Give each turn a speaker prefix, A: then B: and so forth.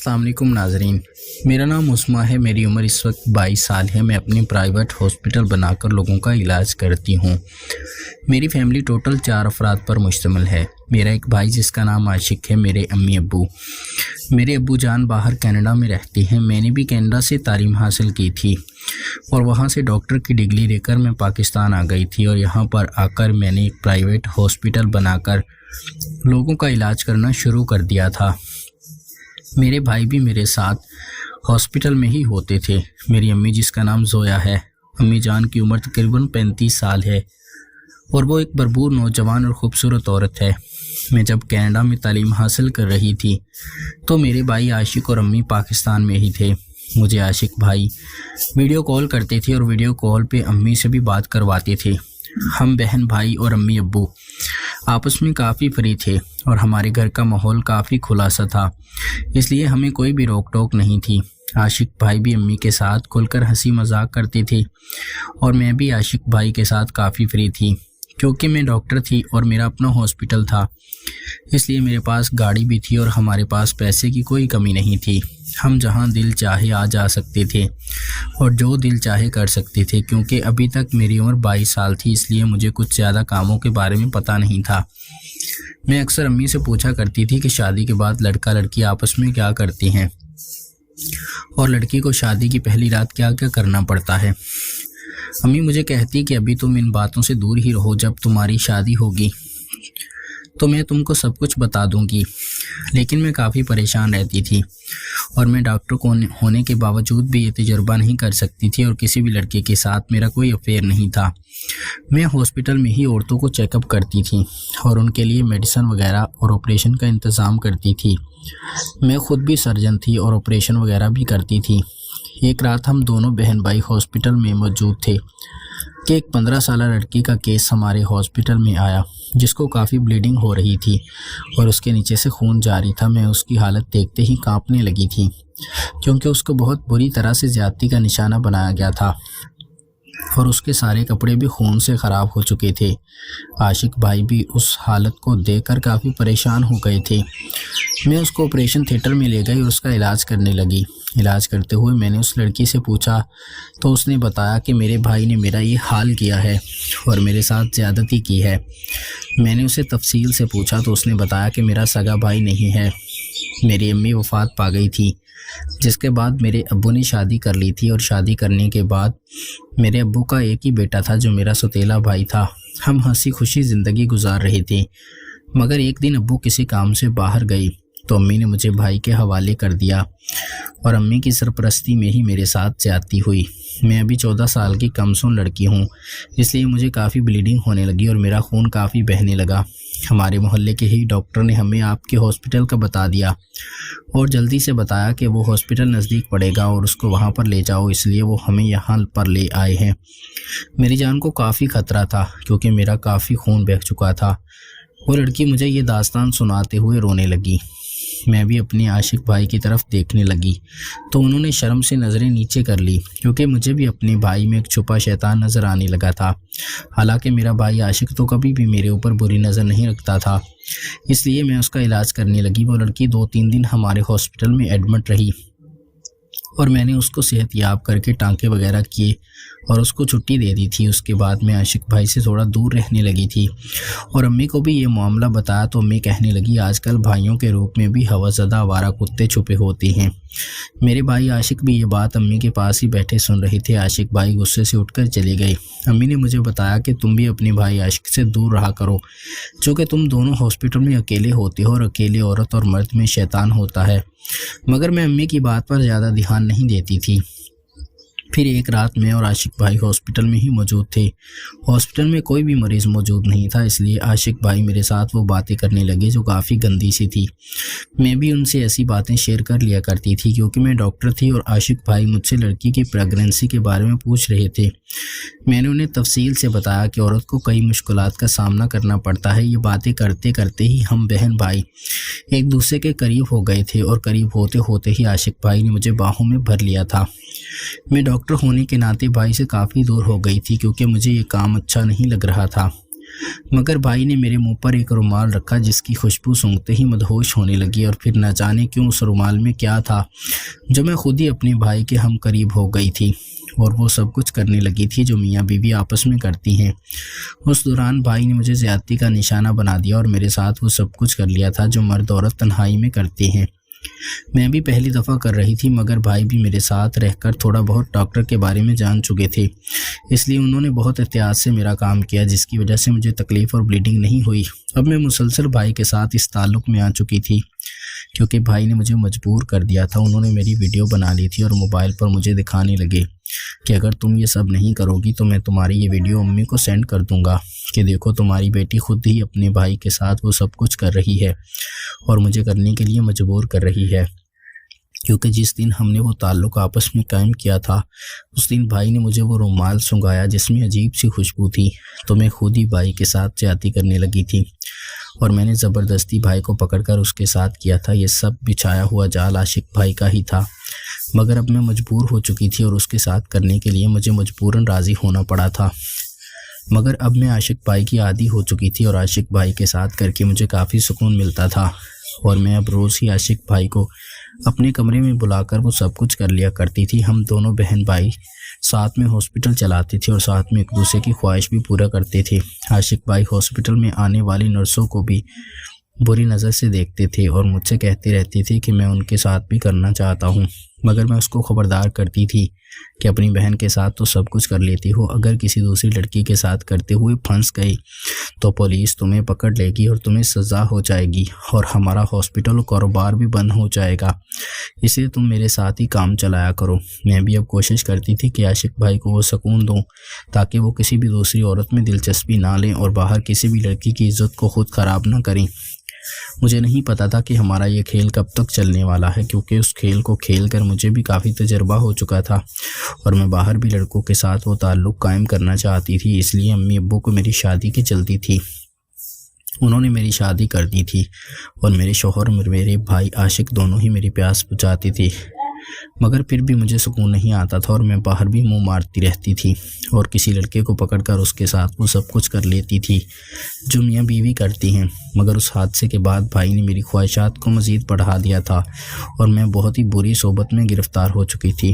A: अस्सलाम वालेकुम नाजरीन, मेरा नाम उस्मा है। मेरी उम्र इस वक्त 22 साल है। मैं अपनी प्राइवेट हॉस्पिटल बनाकर लोगों का इलाज करती हूँ। मेरी फैमिली टोटल 4 अफराद पर मुश्तमिल है। मेरा एक भाई जिसका नाम आशिक है, मेरे अम्मी अब्बू। मेरे अब्बू जान बाहर कनाडा में रहते हैं। मैंने भी कनाडा से तालीम हासिल की थी और वहाँ से डॉक्टर की डिग्री लेकर मैं पाकिस्तान आ गई थी और यहाँ पर आकर मैंने एक प्राइवेट हॉस्पिटल बनाकर लोगों का इलाज करना शुरू कर दिया था। मेरे भाई भी मेरे साथ हॉस्पिटल में ही होते थे। मेरी अम्मी जिसका नाम जोया है, अम्मी जान की उम्र तकरीबन 35 साल है और वो एक भरपूर नौजवान और ख़ूबसूरत औरत है। मैं जब कनाडा में तालीम हासिल कर रही थी तो मेरे भाई आशिक और अम्मी पाकिस्तान में ही थे। मुझे आशिक भाई वीडियो कॉल करते थे और वीडियो कॉल पे अम्मी से भी बात करवाते थे। हम बहन भाई और अम्मी अब्बू आपस में काफ़ी फ्री थे और हमारे घर का माहौल काफ़ी खुला सा था, इसलिए हमें कोई भी रोक टोक नहीं थी। आशिक भाई भी अम्मी के साथ खुलकर हंसी मजाक करते थे और मैं भी आशिक भाई के साथ काफ़ी फ्री थी। क्योंकि मैं डॉक्टर थी और मेरा अपना हॉस्पिटल था, इसलिए मेरे पास गाड़ी भी थी और हमारे पास पैसे की कोई कमी नहीं थी। हम जहां दिल चाहे आ जा सकते थे और जो दिल चाहे कर सकते थे। क्योंकि अभी तक मेरी उम्र 22 साल थी, इसलिए मुझे कुछ ज़्यादा कामों के बारे में पता नहीं था। मैं अक्सर अम्मी से पूछा करती थी कि शादी के बाद लड़का लड़की आपस में क्या करते हैं और लड़की को शादी की पहली रात क्या क्या करना पड़ता है। अम्मी मुझे कहती कि अभी तुम इन बातों से दूर ही रहो, जब तुम्हारी शादी होगी तो मैं तुमको सब कुछ बता दूंगी। लेकिन मैं काफ़ी परेशान रहती थी और मैं डॉक्टर को होने के बावजूद भी ये तजुर्बा नहीं कर सकती थी और किसी भी लड़के के साथ मेरा कोई अफेयर नहीं था। मैं हॉस्पिटल में ही औरतों को चेकअप करती थी और उनके लिए मेडिसिन वगैरह और ऑपरेशन का इंतज़ाम करती थी। मैं ख़ुद भी सर्जन थी और ऑपरेशन वगैरह भी करती थी। एक रात हम दोनों बहन भाई हॉस्पिटल में मौजूद थे कि एक 15 साल लड़की का केस हमारे हॉस्पिटल में आया, जिसको काफ़ी ब्लीडिंग हो रही थी और उसके नीचे से खून जारी था। मैं उसकी हालत देखते ही कांपने लगी थी, क्योंकि उसको बहुत बुरी तरह से ज़्यादती का निशाना बनाया गया था और उसके सारे कपड़े भी खून से ख़राब हो चुके थे। आशिक भाई भी उस हालत को देखकर काफ़ी परेशान हो गए थे। मैं उसको ऑपरेशन थिएटर में ले गई और उसका इलाज करने लगी। इलाज करते हुए मैंने उस लड़की से पूछा तो उसने बताया कि मेरे भाई ने मेरा ये हाल किया है और मेरे साथ ज़्यादती की है। मैंने उसे तफसील से पूछा तो उसने बताया कि मेरा सगा भाई नहीं है, मेरी अम्मी वफ़ात पा गई थी, जिसके बाद मेरे अब्बू ने शादी कर ली थी और शादी करने के बाद मेरे अब्बू का एक ही बेटा था जो मेरा सौतेला भाई था। हम हंसी खुशी ज़िंदगी गुजार रहे थे, मगर एक दिन अब्बू किसी काम से बाहर गई तो अम्मी ने मुझे भाई के हवाले कर दिया और अम्मी की सरपरस्ती में ही मेरे साथ ज़्यादती हुई। मैं अभी 14 साल की कमसून लड़की हूँ, इसलिए मुझे काफ़ी ब्लीडिंग होने लगी और मेरा खून काफ़ी बहने लगा। हमारे मोहल्ले के ही डॉक्टर ने हमें आपके हॉस्पिटल का बता दिया और जल्दी से बताया कि वो हॉस्पिटल नज़दीक पड़ेगा और उसको वहाँ पर ले जाओ, इसलिए वो हमें यहाँ पर ले आए हैं। मेरी जान को काफ़ी ख़तरा था क्योंकि मेरा काफ़ी खून बह चुका था। वो लड़की मुझे ये दास्तान सुनाते हुए रोने लगी। मैं भी अपने आशिक भाई की तरफ देखने लगी तो उन्होंने शर्म से नज़रें नीचे कर ली, क्योंकि मुझे भी अपने भाई में एक छुपा शैतान नज़र आने लगा था। हालांकि मेरा भाई आशिक तो कभी भी मेरे ऊपर बुरी नज़र नहीं रखता था, इसलिए मैं उसका इलाज करने लगी। वो लड़की 2-3 दिन हमारे हॉस्पिटल में एडमिट रही और मैंने उसको सेहतयाब करके टांके वगैरह किए और उसको छुट्टी दे दी थी। उसके बाद मैं आशिक भाई से थोड़ा दूर रहने लगी थी और अम्मी को भी ये मामला बताया तो अम्मी कहने लगी आजकल भाइयों के रूप में भी हवसज़दा आवारा कुत्ते छुपे होते हैं। मेरे भाई आशिक भी ये बात अम्मी के पास ही बैठे सुन रहे थे। आशिक भाई गुस्से से उठकर चले गए। अम्मी ने मुझे बताया कि तुम भी अपने भाई आशिक से दूर रहा करो, चूँकि तुम दोनों हॉस्पिटल में अकेले होते हो और अकेले औरत और मर्द में शैतान होता है। मगर मैं अम्मी की बात पर ज़्यादा ध्यान नहीं देती थी। फिर एक रात मैं और आशिक भाई हॉस्पिटल में ही मौजूद थे। हॉस्पिटल में कोई भी मरीज़ मौजूद नहीं था, इसलिए आशिक भाई मेरे साथ वो बातें करने लगे जो काफ़ी गंदी सी थी। मैं भी उनसे ऐसी बातें शेयर कर लिया करती थी क्योंकि मैं डॉक्टर थी और आशिक भाई मुझसे लड़की की प्रेगनेंसी के बारे में पूछ रहे थे। मैंने उन्हें तफसील से बताया कि औरत को कई मुश्किलात का सामना करना पड़ता है। ये बातें करते करते ही हम बहन भाई एक दूसरे के करीब हो गए थे और करीब होते होते ही आशिक भाई ने मुझे बाहों में भर लिया था। मैं डॉक्टर होने के नाते भाई से काफ़ी दूर हो गई थी क्योंकि मुझे ये काम अच्छा नहीं लग रहा था। مگر بھائی نے میرے منہ پر ایک رومال رکھا جس کی خوشبو سونگھتے ہی مدہوش ہونے لگی، اور پھر نہ جانے کیوں اس رومال میں کیا تھا جو میں خود ہی اپنے بھائی کے ہم قریب ہو گئی تھی، اور وہ سب کچھ کرنے لگی تھی جو میاں بیوی آپس میں کرتی ہیں۔ اس دوران بھائی نے مجھے زیادتی کا نشانہ بنا دیا اور میرے ساتھ وہ سب کچھ کر لیا تھا جو مرد عورت تنہائی میں کرتے ہیں۔ میں بھی پہلی دفعہ کر رہی تھی، مگر بھائی بھی میرے ساتھ رہ کر تھوڑا بہت ڈاکٹر کے بارے میں جان چکے تھے، اس لیے انہوں نے بہت احتیاط سے میرا کام کیا، جس کی وجہ سے مجھے تکلیف اور بلیڈنگ نہیں ہوئی۔ اب میں مسلسل بھائی کے ساتھ اس تعلق میں آ چکی تھی کیونکہ بھائی نے مجھے مجبور کر دیا تھا۔ انہوں نے میری ویڈیو بنا لی تھی اور موبائل پر مجھے دکھانے لگے کہ اگر تم یہ سب نہیں کرو گی تو میں تمہاری یہ ویڈیو امی کو سینڈ کر دوں گا کہ دیکھو تمہاری بیٹی خود ہی اپنے بھائی کے ساتھ وہ سب کچھ کر رہی ہے اور مجھے کرنے کے لیے مجبور کر رہی ہے، کیونکہ جس دن ہم نے وہ تعلق آپس میں قائم کیا تھا اس دن بھائی نے مجھے وہ رومال سنگھایا جس میں عجیب سی خوشبو تھی، تو میں خود ہی بھائی کے ساتھ زیادتی کرنے لگی تھی اور میں نے زبردستی بھائی کو پکڑ کر اس کے ساتھ کیا تھا۔ یہ سب بچھایا ہوا جال عاشق بھائی کا ہی تھا، مگر اب میں مجبور ہو چکی تھی اور اس کے ساتھ کرنے کے لیے مجھے مجبوراً راضی ہونا پڑا تھا۔ مگر اب میں عاشق بھائی کی عادی ہو چکی تھی اور عاشق بھائی کے ساتھ کر کے مجھے کافی سکون ملتا تھا، اور میں اب روز ہی عاشق بھائی کو اپنے کمرے میں بلا کر وہ سب کچھ کر لیا کرتی تھی۔ ہم دونوں بہن بھائی ساتھ میں ہاسپٹل چلاتے تھے اور ساتھ میں ایک دوسرے کی خواہش بھی پورا کرتے تھے۔ عاشق بھائی ہاسپٹل میں آنے والی نرسوں کو بھی بری نظر سے دیکھتے تھے اور مجھ سے کہتے رہتے تھے کہ میں ان کے ساتھ بھی کرنا چاہتا ہوں، مگر میں اس کو خبردار کرتی تھی کہ اپنی بہن کے ساتھ تو سب کچھ کر لیتی ہو، اگر کسی دوسری لڑکی کے ساتھ کرتے ہوئے پھنس گئی تو پولیس تمہیں پکڑ لے گی اور تمہیں سزا ہو جائے گی اور ہمارا ہاسپٹل کاروبار بھی بند ہو جائے گا، اس لیے تم میرے ساتھ ہی کام چلایا کرو۔ میں بھی اب کوشش کرتی تھی کہ عاشق بھائی کو وہ سکون دوں تاکہ وہ کسی بھی دوسری عورت میں دلچسپی نہ لیں اور باہر کسی بھی لڑکی کی عزت کو خود خراب نہ کریں۔ مجھے نہیں پتا تھا کہ ہمارا یہ کھیل کب تک چلنے والا ہے، کیونکہ اس کھیل کو کھیل کر مجھے بھی کافی تجربہ ہو چکا تھا اور میں باہر بھی لڑکوں کے ساتھ وہ تعلق قائم کرنا چاہتی تھی، اس لیے امی ابو کو میری شادی کی جلدی تھی۔ انہوں نے میری شادی کر دی تھی اور میرے شوہر اور میرے بھائی عاشق دونوں ہی میری پیاس بجھاتے تھے، مگر پھر بھی مجھے سکون نہیں آتا تھا اور میں باہر بھی منہ مارتی رہتی تھی اور کسی لڑکے کو پکڑ کر اس کے ساتھ وہ سب کچھ کر لیتی تھی جو میاں بیوی کرتی ہیں۔ مگر اس حادثے کے بعد بھائی نے میری خواہشات کو مزید بڑھا دیا تھا اور میں بہت ہی بری صحبت میں گرفتار ہو چکی تھی۔